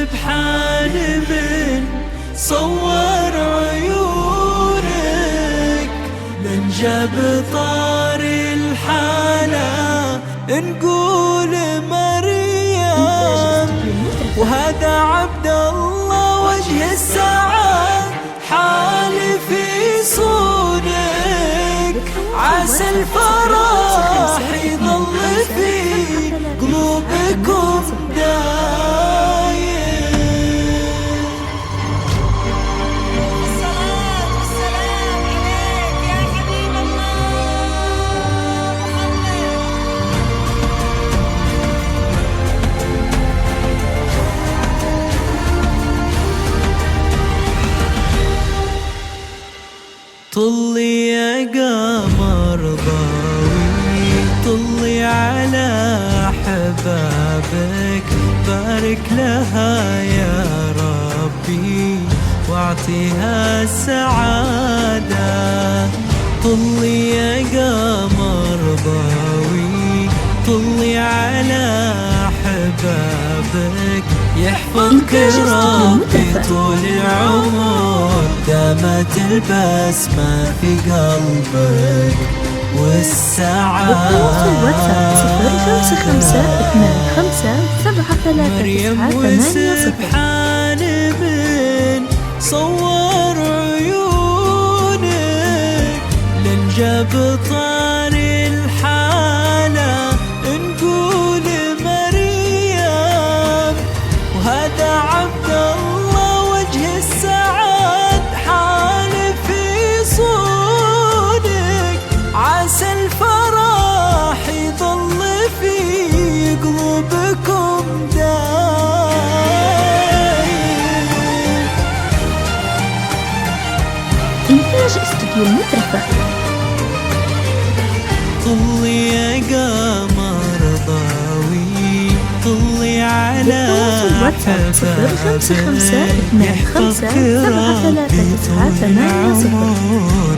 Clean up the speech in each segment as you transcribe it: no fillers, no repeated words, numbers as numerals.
سبحان من صور عيونك، من جاب طار الحالة نقول مريم. وهذا عبد الله وجه السعاد حال في صونك، عسى الفرح يظل في قلوبكم دايم. الصلاة والسلام عليك يا حبيب الله محمد. طلي يا قمر ضوي، طلي على حبابك، بارك لها يا ربي واعطيها السعادة. طلي يا قمر ضوي، طلي على حبابك، يحفظك ربي طول العمر، دامت البسمة في قلبك والسعادة. مريم وسبحان من صور عيونك، لنجاب طار الحالة نقول مريم. وهذا عبد الله وجه السعاد حال في صونك، عسى الفرح يظل في قلوبكم دايم. إنتاج استوديو المترفة. طلي يا قمر ضوي، طلي على حبابك، يحفظك ربي طول العمر،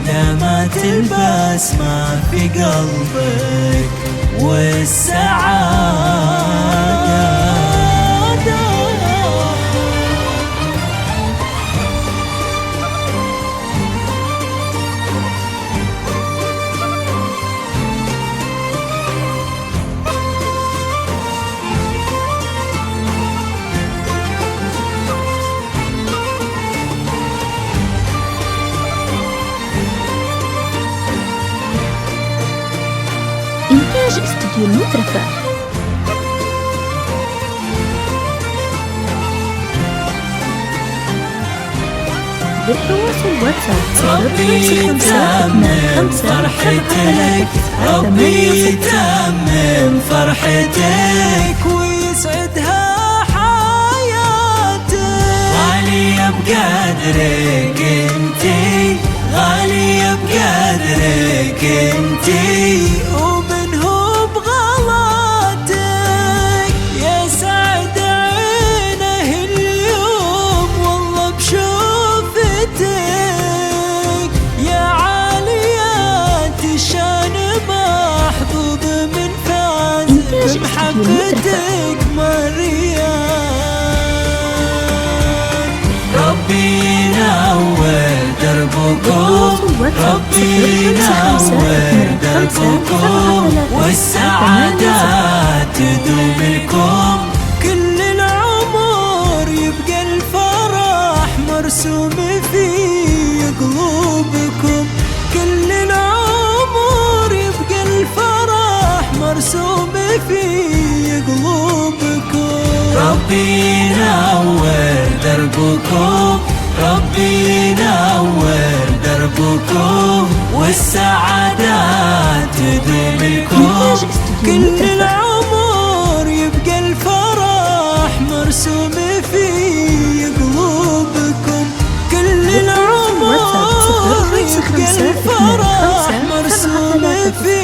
دامت البسمة في قلبك والسعادة. إنتاج استوديو المترفة. بالتواصل واتساب ربي يتمم فرحتك، ربي يتمم فرحتك ويسعدها حياتك. غالية بقدرك انتي، غالية بقدرك انتي، ومنه بغلاتك يا سعد عينه اليوم والله بشوفتك. يا عاليات الشان محظوظ من فاز بمحبتك مريم. ربي ينور دربكم، ربي ينور دربكم، والسعادات تدوم لكم. كل العمر يبقى الفرح مرسوم في قلوبكم، كل العمر يبقى الفرح مرسوم في قلوبكم. ربي ينور دربكم، ربي ينور دربكم، والسعادات تدوم لكم. كل العمر يبقى الفرح مرسوم في قلوبكم، كل العمر يبقى الفرح مرسوم في